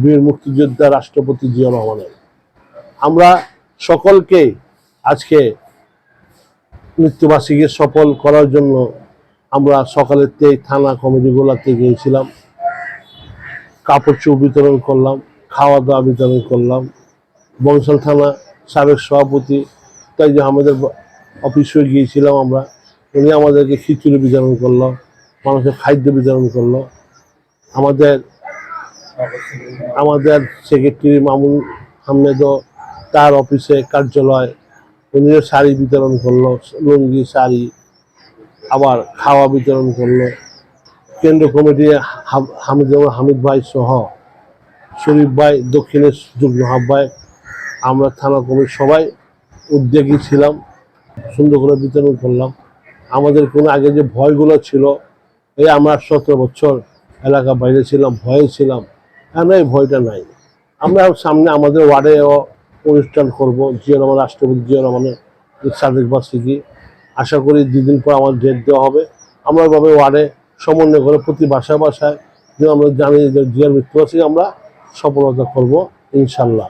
বীর মুক্তিযোদ্ধা রাষ্ট্রপতি জিয়া রহমানের। আমরা সকলকে আজকে মৃত্যুবার্ষিকী সফল করার জন্য আমরা সকালের থেকে থানা কমিটিগুলোতে গিয়েছিলাম, কাপড় চোপড় বিতরণ করলাম, খাওয়া দাওয়া বিতরণ করলাম। বংশাল থানা সাবেক সভাপতি তাইজুল আহমেদের অফিসে গিয়েছিলাম আমরা, উনি আমাদেরকে খিচুড়ি বিতরণ করলো, মানুষের খাদ্য বিতরণ করলো। আমাদের সেক্রেটারি মামুন আহমেদও তার অফিসে কার্যালয়, উনিও শাড়ি বিতরণ করলো, লুঙ্গি শাড়ি, আবার খাওয়া বিতরণ করলো। কেন্দ্র কমিটি হামিদ ভাই সহ শরীফ ভাই দক্ষিণের যুগ্ম আহ্বায়ক, আমরা থানা কমিটি সবাই উদ্যোগী ছিলাম, সুন্দর করে বিতরণ করলাম। আমাদের কোনো আগে যে ভয়গুলো ছিল, এই আমরা 17 বছর এলাকা বাইরে ছিলাম, ভয়ে ছিলাম, আমরা এই ভয়টা নাই। আমরা সামনে আমাদের ওয়ার্ডেও অনুষ্ঠান করব, জিয়া রহমান রাষ্ট্রপতি জিয়া রহমানের সাদেক বার্ষিকী। আশা করি 2 দিন পর আমার ডেট দেওয়া হবে। আমরা এভাবে ওয়ার্ডে সমন্বয় করে প্রতি বাসায় বাসায় যে আমরা জানি যে জিয়ার মৃত্যুবার্ষিকী আমরা সফলতা করব ইনশাল্লাহ।